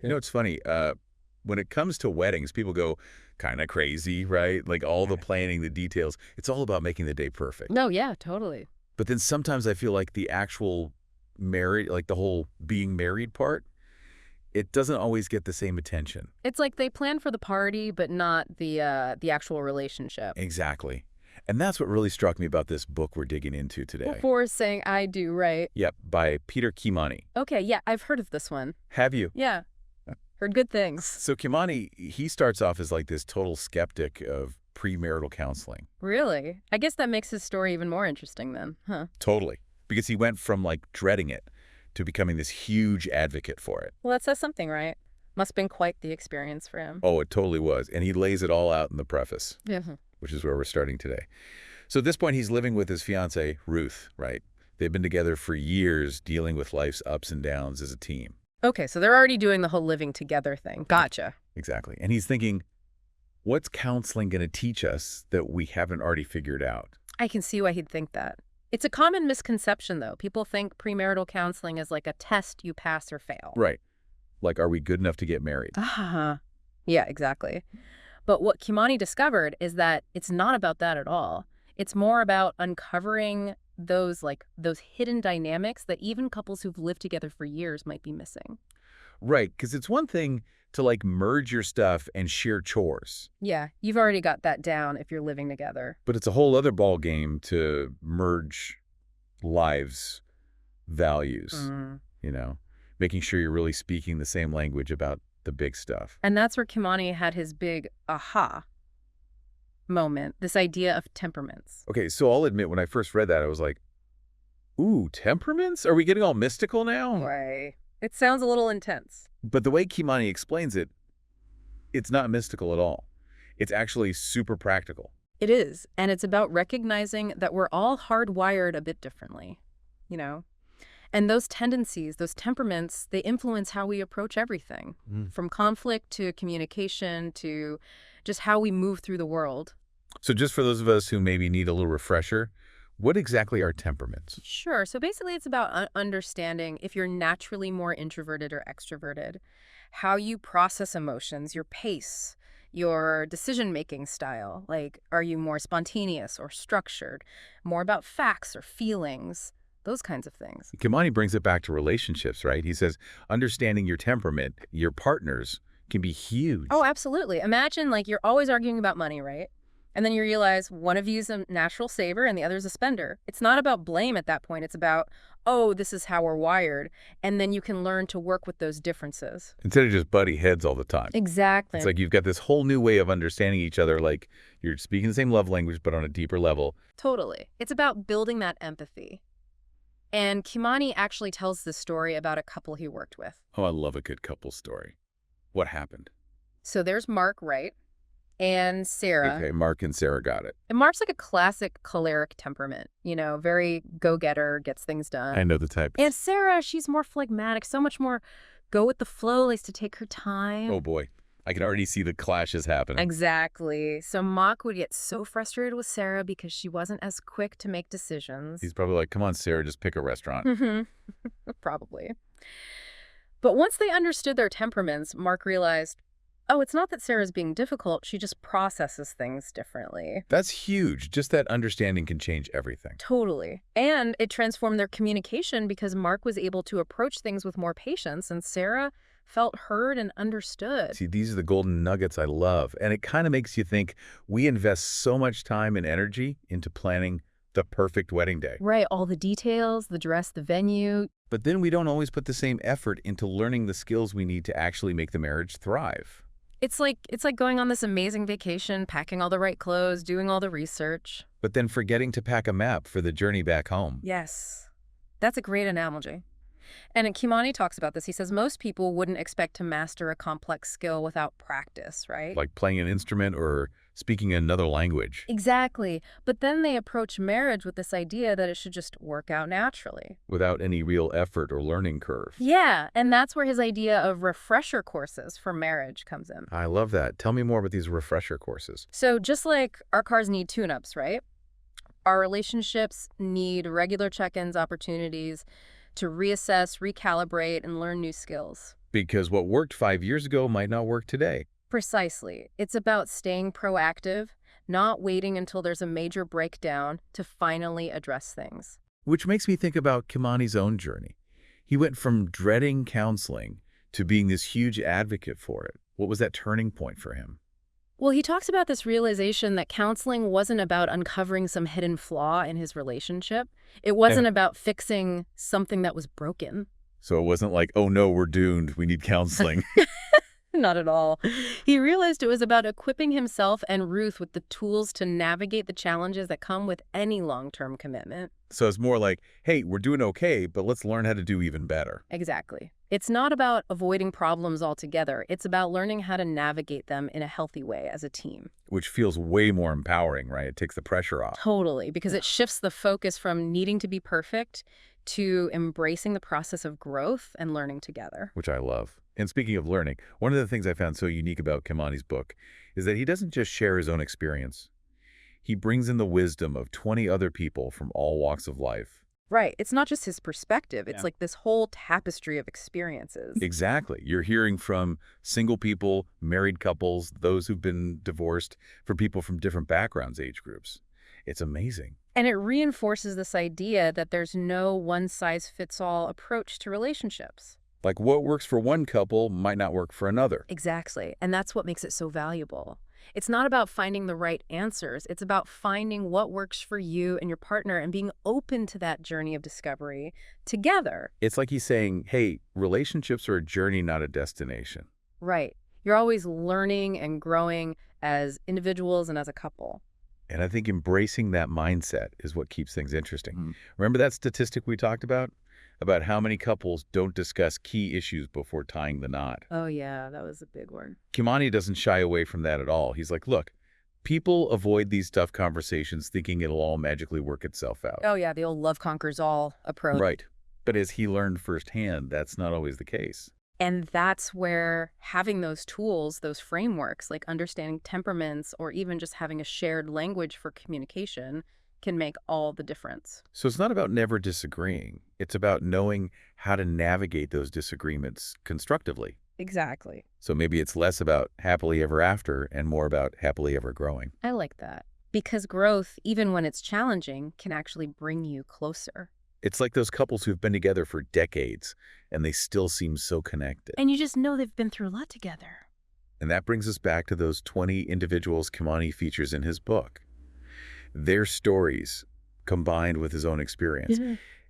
You know, it's funny. When it comes to weddings, people go kind of crazy, right? Like all the planning, the details. It's all about making the day perfect. No, yeah, totally. But then sometimes I feel like the actual married, like the whole being married part, it doesn't always get the same attention. It's like they plan for the party, but not the actual relationship. Exactly. And that's what really struck me about this book we're digging into today. Before saying I do, right? Yep, by Peter Kimani. Okay, yeah, I've heard of this one. Have you? Yeah, heard good things. So Kimani, he starts off as like this total skeptic of premarital counseling. Really? I guess that makes his story even more interesting then, huh? Totally. Because he went from like dreading it to becoming this huge advocate for it. Well, that says something, right? Must have been quite the experience for him. Oh, it totally was. And he lays it all out in the preface, Yeah. which is where we're starting today. So at this point, he's living with his fiancée, Ruth, right? They've been together for years, dealing with life's ups and downs as a team. Okay, so they're already doing the whole living together thing. Gotcha. Exactly. And he's thinking, what's counseling going to teach us that we haven't already figured out? I can see why he'd think that. It's a common misconception, though. People think premarital counseling is like a test you pass or fail. Right. Like, are we good enough to get married? Ah, yeah, exactly. But what Kimani discovered is that it's not about that at all. It's more about uncovering those hidden dynamics that even couples who've lived together for years might be missing. Right, because it's one thing to like merge your stuff and share chores. Yeah, you've already got that down if you're living together. But it's a whole other ball game to merge lives, values, you know, making sure you're really speaking the same language about the big stuff. And that's where Kimani had his big aha moment, this idea of temperaments. Okay, so I'll admit, when I first read that, I was like, ooh, temperaments? Are we getting all mystical now? Right. It sounds a little intense. But the way Kimani explains it, it's not mystical at all. It's actually super practical. It is, and it's about recognizing that we're all hardwired a bit differently, you know? And those tendencies, those temperaments, they influence how we approach everything, from conflict to communication to just how we move through the world. So just for those of us who maybe need a little refresher, what exactly are temperaments? Sure. So basically it's about understanding if you're naturally more introverted or extroverted, how you process emotions, your pace, your decision-making style. Like, are you more spontaneous or structured, more about facts or feelings, those kinds of things. Kimani brings it back to relationships, right? He says, understanding your temperament, your partners, can be huge. Oh, absolutely. Imagine like you're always arguing about money, right? And then you realize one of you's a natural saver and the other's a spender. It's not about blame at that point. It's about, oh, this is how we're wired. And then you can learn to work with those differences. Instead of just butty heads all the time. Exactly. It's like you've got this whole new way of understanding each other, like you're speaking the same love language, but on a deeper level. Totally. It's about building that empathy. And Kimani actually tells this story about a couple he worked with. Oh, I love a good couple story. What happened? So there's Mark, right? And Sarah. Okay, Mark and Sarah got it. And Mark's like a classic choleric temperament, you know, very go-getter, gets things done. I know the type. And Sarah, she's more phlegmatic, so much more go with the flow, likes to take her time. Oh boy, I can already see the clashes happening. Exactly. So Mark would get so frustrated with Sarah because she wasn't as quick to make decisions. He's probably like, come on, Sarah, just pick a restaurant. Probably. But once they understood their temperaments, Mark realized, oh, it's not that Sarah's being difficult, she just processes things differently. That's huge. Just that understanding can change everything. Totally. And it transformed their communication because Mark was able to approach things with more patience and Sarah felt heard and understood. See, these are the golden nuggets I love. And it kind of makes you think we invest so much time and energy into planning the perfect wedding day. Right, all the details, the dress, the venue. But then we don't always put the same effort into learning the skills we need to actually make the marriage thrive. It's like going on this amazing vacation, packing all the right clothes, doing all the research. But then forgetting to pack a map for the journey back home. Yes, that's a great analogy. And Kimani talks about this. He says most people wouldn't expect to master a complex skill without practice, right? Like playing an instrument or speaking another language. Exactly. But then they approach marriage with this idea that it should just work out naturally. Without any real effort or learning curve. Yeah, and that's where his idea of refresher courses for marriage comes in. I love that. Tell me more about these refresher courses. So just like our cars need tune-ups, right? Our relationships need regular check-ins, opportunities to reassess, recalibrate, and learn new skills. Because what worked 5 years ago might not work today. Precisely. It's about staying proactive, not waiting until there's a major breakdown to finally address things. Which makes me think about Kimani's own journey. He went from dreading counseling to being this huge advocate for it. What was that turning point for him? Well, he talks about this realization that counseling wasn't about uncovering some hidden flaw in his relationship. It Yeah. wasn't about fixing something that was broken. So it wasn't like, oh no, we're doomed, we need counseling. Not at all. He realized it was about equipping himself and Ruth with the tools to navigate the challenges that come with any long-term commitment. So it's more like, hey, we're doing okay, but let's learn how to do even better. Exactly. It's not about avoiding problems altogether. It's about learning how to navigate them in a healthy way as a team. Which feels way more empowering, right? It takes the pressure off. Totally, because it shifts the focus from needing to be perfect to embracing the process of growth and learning together. Which I love. And speaking of learning, one of the things I found so unique about Kimani's book is that he doesn't just share his own experience. He brings in the wisdom of 20 other people from all walks of life. Right. It's not just his perspective. It's Yeah. like this whole tapestry of experiences. Exactly. You're hearing from single people, married couples, those who've been divorced, for people from different backgrounds, age groups. It's amazing. And it reinforces this idea that there's no one-size-fits-all approach to relationships. Like what works for one couple might not work for another. Exactly. And that's what makes it so valuable. It's not about finding the right answers. It's about finding what works for you and your partner and being open to that journey of discovery together. It's like he's saying, hey, relationships are a journey, not a destination. Right. You're always learning and growing as individuals and as a couple. And I think embracing that mindset is what keeps things interesting. Mm-hmm. Remember that statistic we talked about? About how many couples don't discuss key issues before tying the knot. Oh, yeah, that was a big one. Kimani doesn't shy away from that at all. He's like, look, people avoid these tough conversations thinking it'll all magically work itself out. Oh, yeah, the old love conquers all approach. Right. But as he learned firsthand, that's not always the case. And that's where having those tools, those frameworks, like understanding temperaments or even just having a shared language for communication can make all the difference. So it's not about never disagreeing. It's about knowing how to navigate those disagreements constructively. Exactly. So maybe it's less about happily ever after and more about happily ever growing. I like that. Because growth, even when it's challenging, can actually bring you closer. It's like those couples who've been together for decades and they still seem so connected. And you just know they've been through a lot together. And that brings us back to those 20 individuals Kimani features in his book. Their stories combined with his own experience.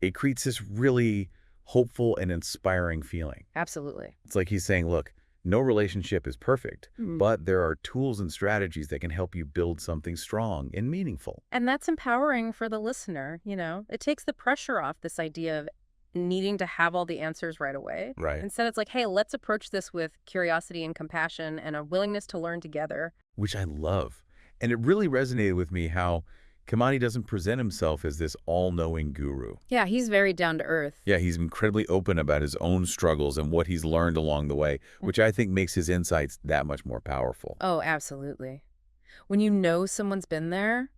It creates this really hopeful and inspiring feeling. Absolutely. It's like he's saying, look, no relationship is perfect, but there are tools and strategies that can help you build something strong and meaningful. And that's empowering for the listener, you know. It takes the pressure off this idea of needing to have all the answers right away. Right. Instead, it's like, hey, let's approach this with curiosity and compassion and a willingness to learn together. Which I love. And it really resonated with me how Kimani doesn't present himself as this all-knowing guru. Yeah, he's very down to earth. Yeah, he's incredibly open about his own struggles and what he's learned along the way, which I think makes his insights that much more powerful. Oh, absolutely. When you know someone's been there,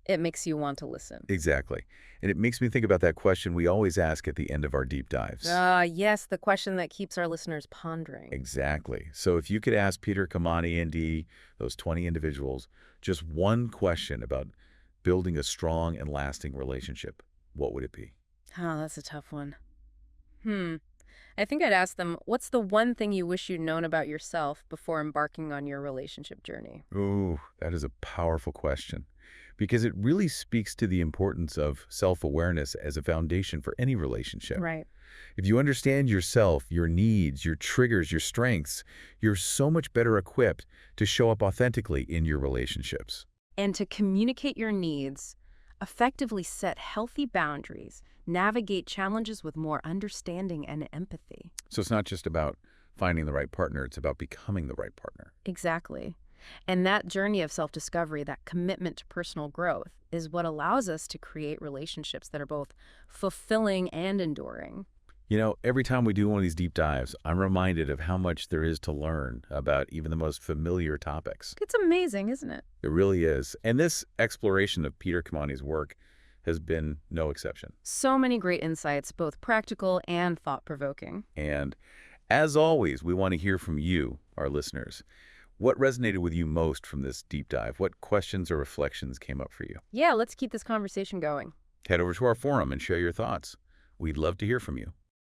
it makes you want to listen. Exactly. And it makes me think about that question we always ask at the end of our deep dives. Yes, the question that keeps our listeners pondering. Exactly. So if you could ask Peter, Kimani, and Dee, those 20 individuals, just one question about building a strong and lasting relationship, what would it be? Oh, that's a tough one. I think I'd ask them, what's the one thing you wish you'd known about yourself before embarking on your relationship journey? Ooh, that is a powerful question because it really speaks to the importance of self-awareness as a foundation for any relationship. Right. If you understand yourself, your needs, your triggers, your strengths, you're so much better equipped to show up authentically in your relationships. And to communicate your needs, effectively set healthy boundaries, navigate challenges with more understanding and empathy. So it's not just about finding the right partner, it's about becoming the right partner. Exactly. And that journey of self-discovery, that commitment to personal growth, is what allows us to create relationships that are both fulfilling and enduring. You know, every time we do one of these deep dives, I'm reminded of how much there is to learn about even the most familiar topics. It's amazing, isn't it? It really is. And this exploration of Peter Kimani's work has been no exception. So many great insights, both practical and thought-provoking. And As always, we want to hear from you, our listeners. What resonated with you most from this deep dive? What questions or reflections came up for you? Yeah, let's keep this conversation going. Head over to our forum and share your thoughts. We'd love to hear from you.